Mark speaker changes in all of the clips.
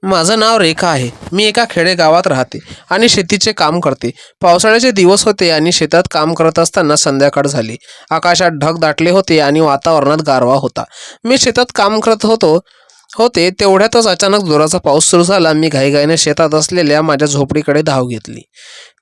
Speaker 1: माझं नाव रेखा आहे. मी एका खेडेगावात राहते आणि शेतीचे काम करते. पावसाळ्याचे दिवस होते आणि शेतात काम करत असताना संध्याकाळ झाली. आकाशात ढग दाटले होते आणि वातावरणात गारवा होता. मी शेतात काम करत होते तेवढ्यातच अचानक जोराचा पाऊस सुरू झाला. मी घाईघाईने शेतात असलेल्या माझ्या झोपडीकडे धाव घेतली.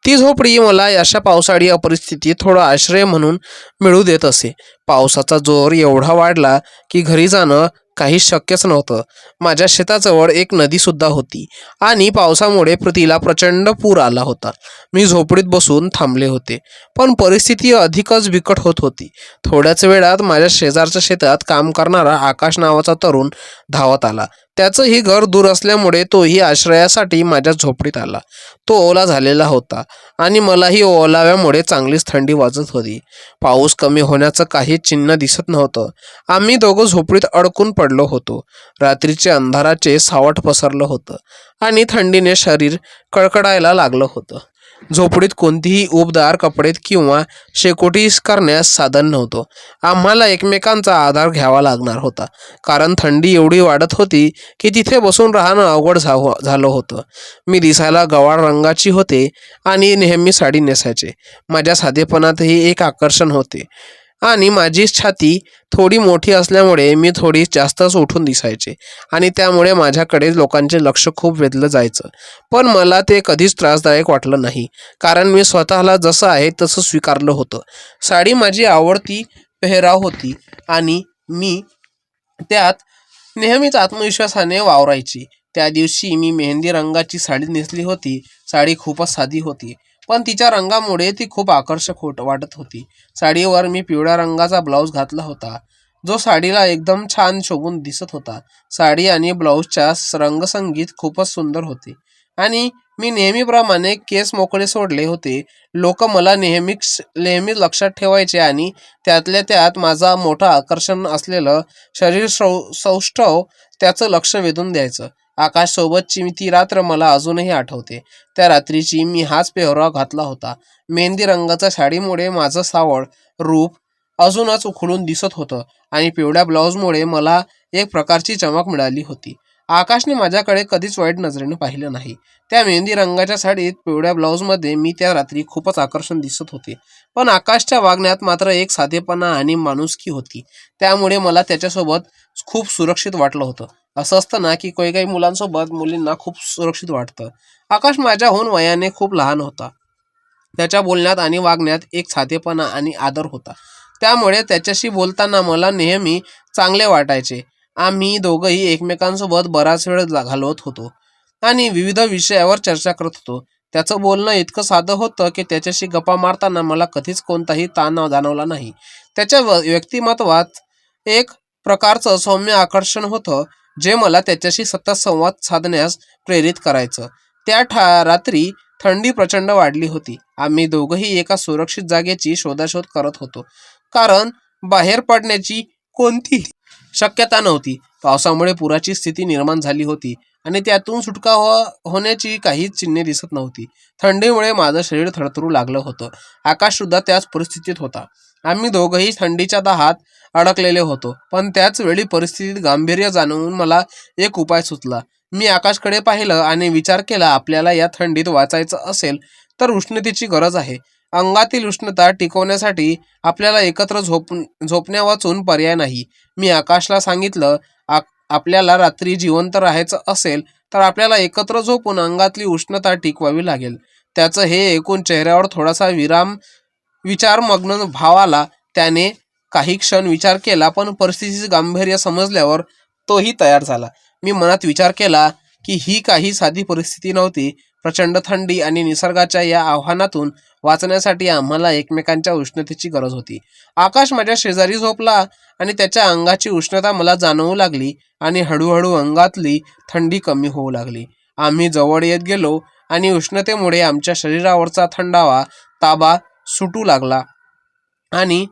Speaker 1: ती झोपडी मला अशा पावसाळी परिस्थितीत थोडा आश्रय म्हणून मिळू देत असे. पावसाचा जोर एवढा वाढला की घरी जाणं काही शक्यच नव्हतं. माझ्या शेताजवळ एक नदी सुद्धा होती आणि पावसामुळे तिला प्रचंड पूर आला होता. मी झोपडीत बसून थांबले होते, पण परिस्थिती अधिकच बिकट होत होती. थोड्याच वेळात माझ्या शेजारच्या शेतात काम करणारा आकाश नावाचा तरुण धावत आला. त्याचंही घर दूर असल्यामुळे तोही आश्रयासाठी माझ्या झोपडीत आला. तो ओला झालेला होता आणि मलाही ओलाव्यामुळे चांगलीच थंडी वाजत होती. पाऊस कमी होण्याचं काही चिन्ह दिसत नव्हतं. आम्ही दोघं झोपडीत अडकून पडलो होतो. रात्रीचे अंधाराचे सावट पसरलं होतं आणि थंडीने शरीर कळकळायला लागलं होतं. झोपडीत कोणतीही उबदार कपडे किंवा शेकोटी करण्यास साधन नव्हतं. आम्हाला एकमेकांचा आधार घ्यावा लागणार होता, कारण थंडी एवढी वाढत होती की तिथे बसून राहणं अवघड झालं होतं. मी दिसायला गव्हाळ रंगाची होते आणि नेहमी साडी नेसायचे. माझ्या साधेपणातही एक आकर्षण होते आणि माझी छाती थोडी मोठी असल्यामुळे मी थोडी जास्तच उठून दिसायचे आणि त्यामुळे माझ्याकडे लोकांचे लक्ष खूप वेधलं जायचं. पण मला ते कधीच त्रासदायक वाटलं नाही, कारण मी स्वतःला जसं आहे तसं स्वीकारलं होतं. साडी माझी आवडती पेहराव होती आणि मी त्यात नेहमीच आत्मविश्वासाने वावरायची. त्या दिवशी मी मेहंदी रंगाची साडी नेसली होती. साडी खूपच साधी होती, पण तिच्या रंगामुळे ती खूप आकर्षक वाटत होती. साडीवर मी पिवळ्या रंगाचा ब्लाऊज घातला होता, जो साडीला एकदम छान शोभून दिसत होता. साडी आणि ब्लाऊजच्या रंगसंगीत खूपच सुंदर होते आणि मी नेहमीप्रमाणे केस मोकळे सोडले होते. लोक मला नेहमी लक्षात ठेवायचे आणि त्यातल्या त्यात माझा मोठं आकर्षण असलेलं शरीर सौष्ठव त्याचं लक्ष वेधून द्यायचं. आकाशसोबतची ती रात्र मला अजूनही आठवते. त्या रात्रीची मी हाच पेहराव घातला होता. मेहंदी रंगाच्या साडीमुळे माझं सावळ रूप अजूनच उखडून दिसत होतं आणि पिवळ्या ब्लाऊजमुळे मला एक प्रकारची चमक मिळाली होती. आकाशने माझ्याकडे कधीच वाईट नजरेने पाहिलं नाही. त्या मेहंदी रंगाच्या साडीत पिवळ्या ब्लाऊजमध्ये मी त्या रात्री खूपच आकर्षण दिसत होते. पण आकाशच्या वागण्यात मात्र एक साधेपणा आणि माणुसकी होती. त्यामुळे मला त्याच्यासोबत खूप सुरक्षित वाटलं होतं. असं असतं ना की काही मुलांसोबत मुलींना खूप सुरक्षित वाटतं. आकाश माझ्याहून वयाने खूप लहान होता. त्याच्या बोलण्यात आणि वागण्यात एक साधेपणा आणि आदर होता. त्यामुळे त्याच्याशी बोलताना मला नेहमी चांगले वाटायचे. आम्ही दोघंही एकमेकांसोबत बराच वेळ घालवत होतो आणि विविध विषयावर चर्चा करत होतो. त्याचं बोलणं इतकं साधं होतं की त्याच्याशी गप्पा मारताना मला कधीच कोणताही ताण जाणवला नाही. त्याच्या व्यक्तिमत्वात एक प्रकारचं सौम्य आकर्षण होतं, जे मला त्याच्याशी सतत संवाद साधण्यास प्रेरित करायचं. रात्री थंडी प्रचंड वाढली होती. आम्ही दोघंही एका सुरक्षित जागेची शोधाशोध करत होतो, कारण बाहेर पडण्याची कोणतीही शक्यता नव्हती. पावसामुळे पुराची स्थिती निर्माण झाली होती आणि त्यातून सुटका होण्याची काहीच चिन्हे दिसत नव्हती. थंडीमुळे माझं शरीर थरथरू लागलं होतं. आकाश सुद्धा त्याच परिस्थितीत होता. आम्ही दोघंही थंडीच्या दाहात अडकलेले होतो. पण त्याच वेळी परिस्थितीत गांभीर्य जाणवून मला एक उपाय सुचला. मी आकाशकडे पाहिलं आणि विचार केला, आपल्याला या थंडीत वाचायचं असेल तर उष्णतेची गरज आहे. अंगातील उष्णता टिकवण्यासाठी आपल्याला एकत्र झोपण्यावाचून पर्याय नाही. मी आकाशला सांगितलं, आपल्याला रात्री जिवंत राहायचं असेल तर आपल्याला एकत्र झोपून अंगातली उष्णता टिकवावी लागेल. त्याचं हे ऐकून चेहऱ्यावर थोडासा विचारमग्न भाव आला. त्याने काही क्षण विचार केला, पण परिस्थितीचे गांभीर्य समजल्यावर तोही तयार झाला. मी मनात विचार केला की ही काही साधी परिस्थिती नव्हती. प्रचंड थंडी आणि निसर्गाच्या या आव्हानातून वाचण्यासाठी आम्हाला एकमेकांच्या उष्णतेची गरज होती. आकाश माझ्या शेजारी झोपला आणि त्याच्या अंगाची उष्णता मला जाणवू लागली आणि हळूहळू अंगातली थंडी कमी होऊ लागली. आम्ही जवळ येत गेलो आणि उष्णतेमुळे आमच्या शरीरावरचा थंडावा ताबा सुटू लागला आणि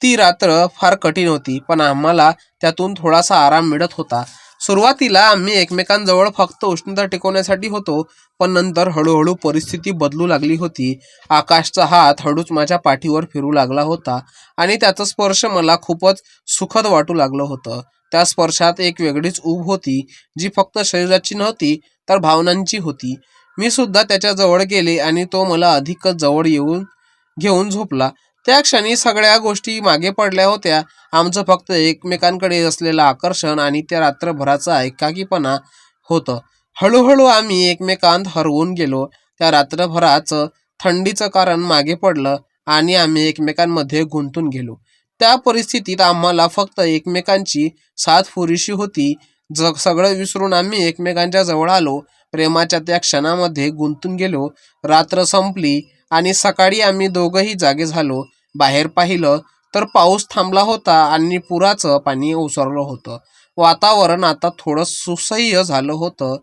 Speaker 1: ती रात्र फार कठीण होती, पण आम्हाला त्यातून थोडासा आराम मिळत होता. सुरुवातीला आम्ही एकमेकांजवळ फक्त उष्णता टिकवण्यासाठी होतो, पण नंतर हळूहळू परिस्थिती बदलू लागली होती. आकाशचा हात हळूच माझ्या पाठीवर फिरू लागला होता आणि त्याचा स्पर्श मला खूपच सुखद वाटू लागलं होतं. त्या स्पर्शात एक वेगळीच ऊब होती, जी फक्त शरीराची नव्हती तर भावनांची होती. मी सुद्धा त्याच्या जवळ गेले आणि तो मला अधिकच जवळ घेऊन झोपला. त्या क्षणी सगळ्या गोष्टी मागे पडल्या होत्या. आमचं फक्त एकमेकांकडे असलेलं आकर्षण आणि त्या रात्रभराचा एकाकीपणा होतं. हळूहळू आम्ही एकमेकांत हरवून गेलो. त्या रात्रभराचं थंडीचं कारण मागे पडलं आणि आम्ही एकमेकांमध्ये गुंतून गेलो. त्या परिस्थितीत आम्हाला फक्त एकमेकांची साथ पुरेशी होती. जग सगळं विसरून आम्ही एकमेकांच्या जवळ आलो. प्रेमाच्या त्या क्षणामध्ये गुंतून गेलो. रात्र संपली आणि सकाळी आम्ही दोघंही जागे झालो. बाहेर पाहिलं तर पाऊस थांबला होता आणि पुराचं पाणी ओसरलं होतं. वातावरण आता थोडं सुसह्य झालं होतं,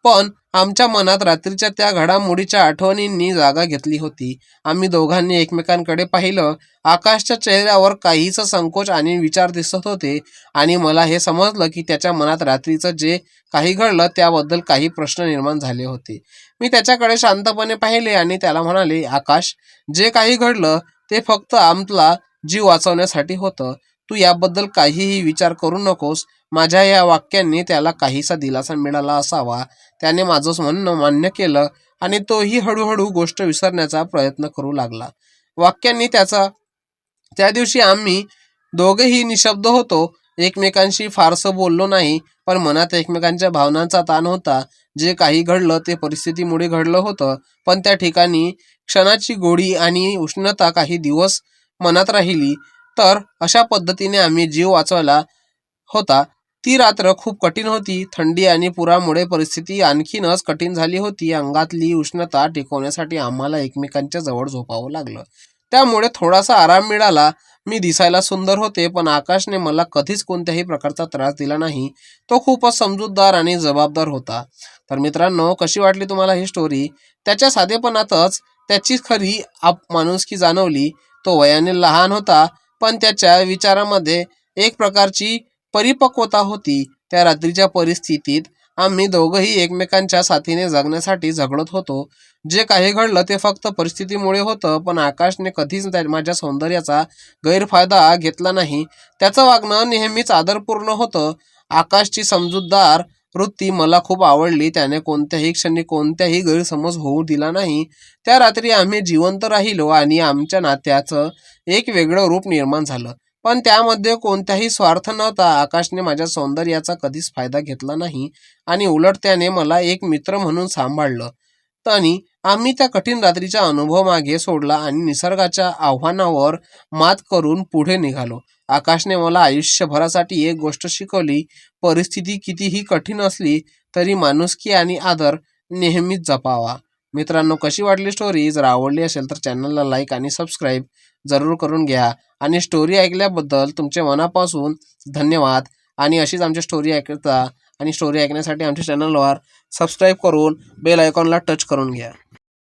Speaker 1: पण आमच्या मनात रात्रीच्या त्या घडामोडीच्या आठवणींनी जागा घेतली होती. आम्ही दोघांनी एकमेकांकडे पाहिलं. आकाशच्या चेहऱ्यावर काहीच संकोच आणि विचार दिसत होते आणि मला हे समजलं की त्याच्या मनात रात्रीचं जे काही घडलं त्याबद्दल काही प्रश्न निर्माण झाले होते. मी त्याच्याकडे शांतपणे पाहिले आणि त्याला म्हणाले, आकाश, जे काही घडलं ते फक्त आमचा जीव वाचवण्यासाठी होतं. तू याबद्दल काहीही विचार करू नकोस. माझ्या या वाक्यांनी त्याला काहीसा दिलासा मिळाला असावा. त्याने माझं म्हणणं मान्य केलं आणि तोही हळूहळू गोष्ट विसरण्याचा प्रयत्न करू लागला. वाक्यांनी त्या दिवशी आम्ही दोघेही निशब्द होतो. एकमेकांशी फारसं बोललो नाही, पण मनात एकमेकांच्या भावनांचा ताण होता. जे काही घडलं ते परिस्थितीमुळे घडलं होतं, पण त्या ठिकाणी क्षणाची गोडी आणि उष्णता काही दिवस मनात राहिली. तर अशा पद्धतीने आम्ही जीव वाचवला होता. ती रात्र खूप कठीण होती. थंडी आणि पुरामुळे परिस्थिती आणखीनच कठीण झाली होती. अंगातली उष्णता टिकवण्यासाठी आम्हाला एकमेकांच्या जवळ झोपावं लागलं. त्यामुळे थोडासा आराम मिळाला. मी दिसायला सुंदर होते, पण आकाशने मला कधीच कोणत्याही प्रकारचा त्रास दिला नाही. तो खूपच समजूतदार आणि जबाबदार होता. तर मित्रांनो, कशी वाटली तुम्हाला ही स्टोरी? त्याच्या साधेपणातच त्याची खरी माणुसकी जाणवली. तो वयाने लहान होता, पण त्याच्या विचारामध्ये एक प्रकारची परिपक्वता होती. त्या रात्रीच्या परिस्थितीत आम्ही दोघंही एकमेकांच्या साथीने जगण्यासाठी झगडत होतो. जे काही घडलं ते फक्त परिस्थितीमुळे होतं, पण आकाशने कधीच माझ्या सौंदर्याचा गैरफायदा घेतला नाही. त्याचं वागणं नेहमीच आदरपूर्ण होतं. आकाशची समजूतदार वृत्ती मला खूप आवडली. त्याने कोणत्याही क्षणी कोणत्याही गैरसमज होऊ दिला नाही. त्या रात्री आम्ही जिवंत राहिलो आणि आमच्या नात्याचं एक वेगळं रूप निर्माण झालं. पण त्यामध्ये कोणताही स्वार्थ नव्हता. आकाशने माझ्या सौंदर्याचा कधीच फायदा घेतला नाही आणि उलट त्याने मला एक मित्र म्हणून सांभाळलं. आणि आम्ही त्या कठीण रात्रीचा अनुभव मागे सोडला आणि निसर्गाच्या आव्हानावर मात करून पुढे निघालो. आकाशने मला आयुष्यभरासाठी एक गोष्ट शिकवली, परिस्थिती कितीही कठीण असली तरी माणुसकी आणि आदर नेहमीच जपावा. मित्रांनो, कशी वाटली स्टोरी? जर आवडली असेल तर चॅनलला लाईक आणि सबस्क्राईब जरूर करून घ्या. आणि स्टोरी ऐकल्याबद्दल तुमच्या मनापासून धन्यवाद. आणि अशीच आमची स्टोरी ऐकता आणि स्टोरी ऐकण्यासाठी आमच्या चॅनलवर सबस्क्राईब करून बेल आयकॉनला टच करून घ्या.